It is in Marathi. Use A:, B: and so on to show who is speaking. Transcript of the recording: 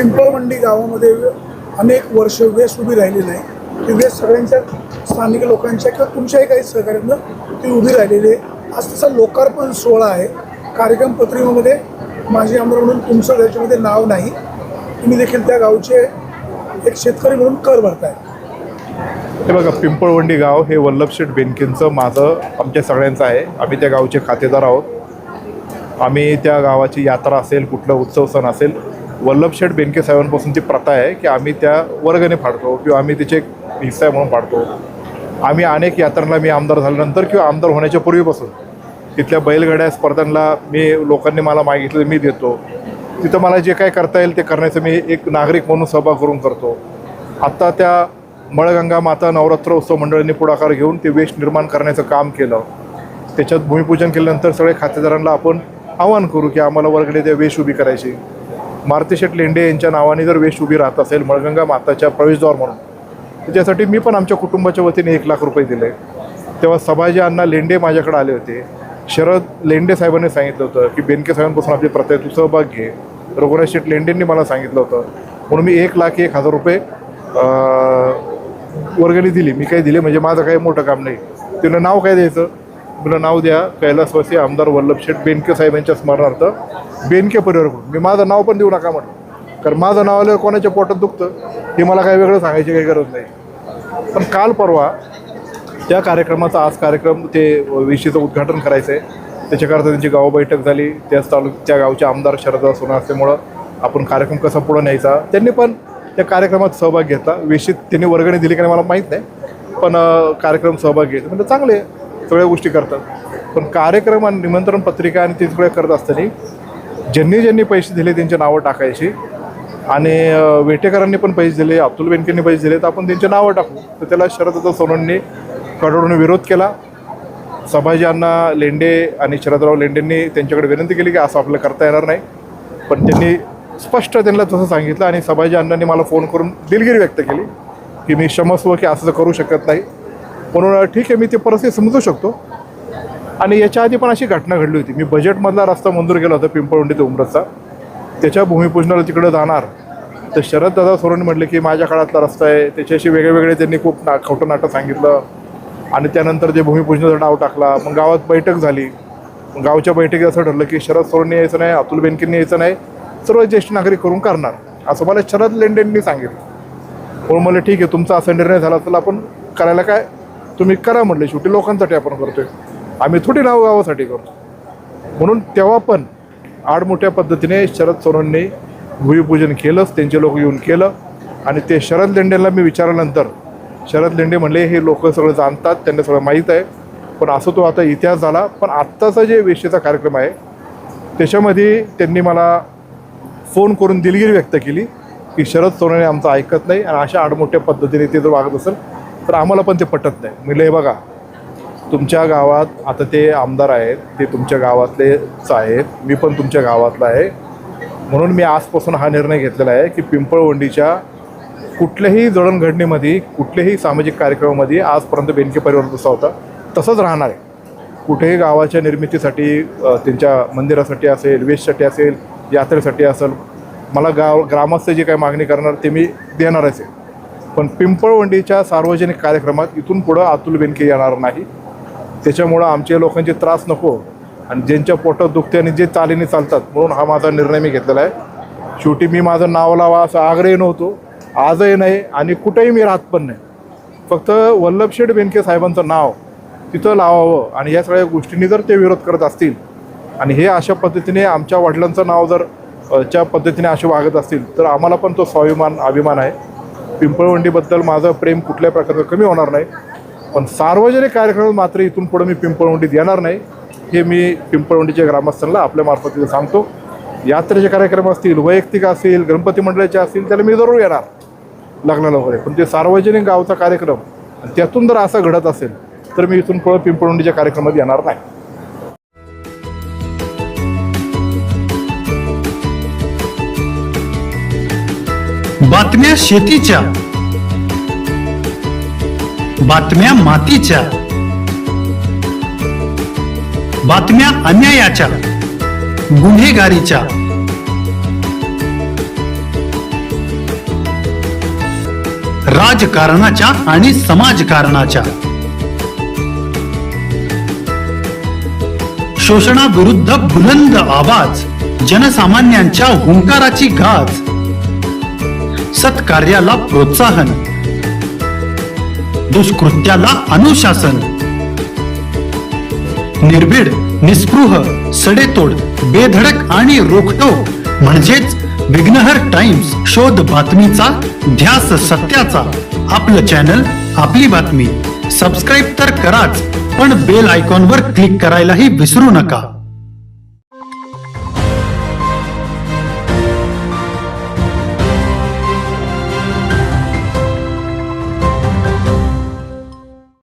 A: पिंपळवंडी गावामध्ये अनेक वर्ष वेस उभी राहिलेली आहे. ती वेस सगळ्यांच्या स्थानिक लोकांच्या किंवा तुमच्याही काही सहकार्यानं ती उभी राहिलेली आहे. आज तसा लोकार्पण सोहळा आहे. कार्यक्रम पत्रिकेमध्ये माजी आमदार म्हणून तुमचं त्याच्यामध्ये नाव नाही. तुम्ही देखील त्या गावचे एक शेतकरी म्हणून कर भरताय.
B: हे बघा, पिंपळवंडी गाव हे वल्लभशेठ बेनकेंचं, माझं, आमच्या सगळ्यांचं आहे. आम्ही त्या गावचे खातेदार आहोत. आम्ही त्या गावाची यात्रा असेल, कुठला उत्सव सण असेल, वल्लभशेठ बेनके साहेबांपासून ती प्रथा आहे की आम्ही त्या वर्गणी फाडतो किंवा आम्ही तिचे एक हिस्सा म्हणून फाडतो. आम्ही अनेक यात्रांना, मी आमदार झाल्यानंतर किंवा आमदार होण्याच्या पूर्वीपासून तिथल्या बैलगाड्या स्पर्धांना लोकांनी मला मागितलं, मी देतो. तिथं मला जे काय करता येईल ते करण्याचं मी एक नागरिक म्हणून सहभाग करून करतो. आत्ता त्या मळगंगा माता नवरात्र उत्सव मंडळांनी पुढाकार घेऊन ते वेश निर्माण करण्याचं काम केलं. त्याच्यात भूमिपूजन केल्यानंतर सगळे खातेदारांना आपण आवाहन करू की आम्हाला वर्गणी द्या, वेश उभी करायची. मारुतीशेठ लेंडे यांच्या नावाने जर वेश उभी राहत असेल मळगंगा माताच्या प्रवेशद्वार म्हणून, त्याच्यासाठी मी पण आमच्या कुटुंबाच्या वतीने 1 लाख रुपये दिले. तेव्हा सभाजी अण्णा लेंडे माझ्याकडे आले होते. शरद लेंडे साहेबांनी सांगितलं होतं की बेनके साहेबांपासून आपली प्रथा आहे, तू सहभाग घे. रघुनाथ शेठ लेंडेंनी मला सांगितलं होतं, म्हणून मी 1,01,000 रुपये वर्गणी दिली. मी काही दिले म्हणजे माझं काही मोठं काम नाही. तिला नाव काय द्यायचं? मला नाव द्या, कैलासवासी आमदार वल्लभशेठ बेनके साहेबांच्या स्मरणार्थ बेनके परिवारकडून. मी माझं नाव पण देऊ नका म्हटलं, कारण माझं नाव आल्यावर कोणाच्या पोटात दुखतं हे मला काही वेगळं सांगायची काही गरज नाही. पण काल परवा त्या कार्यक्रमाचा, आज कार्यक्रम ते विषयीचं उद्घाटन करायचं आहे. त्याच्याकरता त्यांची गाव बैठक झाली. त्याच त्या गावचे आमदार शरद सोना असल्यामुळं आपण कार्यक्रम कसा पुढं न्यायचा, त्यांनी पण त्या कार्यक्रमात सहभाग घेतला. विषयीत त्यांनी वर्गणी दिली का नाही मला माहीत नाही, पण कार्यक्रम सहभाग घेतला. म्हणजे चांगले सगळ्या गोष्टी करतात. पण कार्यक्रम आणि निमंत्रण पत्रिका आणि ते सगळे करत असताना ज्यांनी पैसे दिले त्यांची नावं टाकायची. आणि वेटेकरांनी पण पैसे दिले, अतुल बेनकेंनी पैसे दिले, तर आपण त्यांची नावं टाकू. तर त्याला शरद सोनवणेंनी कडकडून विरोध केला. सभाजी अण्णा लेंडे आणि शरदराव लेंडेंनी त्यांच्याकडे विनंती केली की असं आपल्याला करता येणार नाही. पण त्यांनी स्पष्ट त्यांना तसं सांगितलं. आणि सभाजी अण्णांनी मला फोन करून दिलगिरी व्यक्त केली की मी क्षमस्व की असं करू शकत नाही. म्हणून ठीक आहे, मी ती परिस्थिती समजू शकतो. आणि याच्या आधी पण अशी घटना घडली होती. मी बजेटमधला रस्ता मंजूर केला होता पिंपळवंडी ते उमरतचा. त्याच्या भूमिपूजनाला तिकडं जाणार तर शरददादा सोनवणे म्हटले की माझ्या काळातला रस्ता आहे. त्याच्याशी वेगळे त्यांनी खूप खोटं नाटक सांगितलं. आणि त्यानंतर जे भूमिपूजनाचा डाव टाकला. मग गावात बैठक झाली. गावच्या बैठकीत असं ठरलं की शरद सोनवणे यायचं नाही, अतुल बेनकेंनी यायचं नाही, सर्व ज्येष्ठ नागरिक करून करणार, असं मला शरद लेंडेंनी सांगितलं. म्हणून मला ठीक आहे, तुमचा असा निर्णय झाला तर आपण करायला काय, तुम्ही करा म्हटले. शेवटी लोकांसाठी आपण करतोय, आम्ही थोडी नाव गावासाठी करतो. म्हणून तेव्हा पण आडमोठ्या पद्धतीने शरद सोनवणेंनी भूमिपूजन केलंच, त्यांचे लोक येऊन केलं. आणि ते शरद लेंडेंना मी विचारल्यानंतर शरद लेंडे म्हणले हे लोक सगळं जाणतात, त्यांना सगळं माहीत आहे. पण असं तो आता इतिहास झाला. पण आत्ताचा जे वेशीचा कार्यक्रम आहे त्याच्यामध्ये त्यांनी मला फोन करून दिलगिरी व्यक्त केली की शरद सोनवणे आमचं ऐकत नाही आणि अशा आडमोठ्या पद्धतीने ते जर वागत असेल तर आम्हाला पण ते पटत नाही. म्हणजे हे बघा, तुमच्या गावात आता ते आमदार आहेत, ते तुमच्या गावातलेच आहेत, मी पण तुमच्या गावातला आहे. म्हणून मी आजपासून हा निर्णय घेतलेला आहे की पिंपळवंडीच्या कुठल्याही जडणघडणीमध्ये, कुठल्याही सामाजिक कार्यक्रमामध्ये आजपर्यंत बेनके परिवार जसा होता तसंच राहणार आहे. कुठेही गावाच्या निर्मितीसाठी, त्यांच्या मंदिरासाठी असेल, वेशसाठी असेल, यात्रेसाठी असेल, मला ग्रामस्थ जे काही मागणी करणार ते मी देणारच आहे. पण पिंपळवंडीच्या सार्वजनिक कार्यक्रमात इथून पुढं अतुल बेनके येणार नाही. त्याच्यामुळं आमच्या लोकांचे त्रास नको आणि ज्यांच्या पोटात दुखते आणि जे चालीने चालतात, म्हणून हा माझा निर्णय मी घेतलेला आहे. शेवटी मी माझं नाव लावा असं आग्रही नव्हतो, आजही नाही आणि कुठेही मी राहत पण नाही. फक्त वल्लभशेठ बेनके साहेबांचं नाव तिथं लावावं. आणि या सगळ्या गोष्टींनी जर ते विरोध करत असतील आणि हे अशा पद्धतीने आमच्या वडिलांचं नाव जर च्या पद्धतीने असे वागत असतील तर आम्हाला पण तो स्वाभिमान, अभिमान आहे. पिंपळवंडीबद्दल माझं प्रेम कुठल्याही प्रकारचं कमी होणार नाही. पण सार्वजनिक कार्यक्रमात मात्र इथून पुढं मी पिंपळवंडीत येणार नाही, हे मी पिंपळवंडीच्या ग्रामस्थांना आपल्या मार्फत सांगतो. यात्रेचे कार्यक्रम असतील, वैयक्तिक असतील, गणपती मंडळाचे असतील, त्याला मी जरूर येणार लग्नाला वगैरे. पण ते सार्वजनिक गावचा कार्यक्रम त्यातून जर असं घडत असेल तर मी इथून पुढं पिंपळवंडीच्या कार्यक्रमात येणार नाही.
C: बातम्या शेतीच्या, बातम्या मातीच्या, बातम्या अन्यायाच्या, गुन्हेगारीच्या, राजकारणाच्या आणि समाजकारणाच्या, शोषणाविरुद्ध बुलंद आवाज, जनसामान्यांच्या हुंकाराची गाज, सत्कार्याला प्रोत्साहन, दुष्कृत्याला अनुशासन, निर्भीड, निस्पृह, सडेतोड, बेधडक आणि रोखटोक म्हणजेच विघ्नहर टाइम्स. शोध बातमीचा, ध्यास सत्याचा. आपलं चॅनल, आपली बातमी. सबस्क्राईब तर कराच, पण बेल आयकॉनवर क्लिक करायलाही विसरू नका.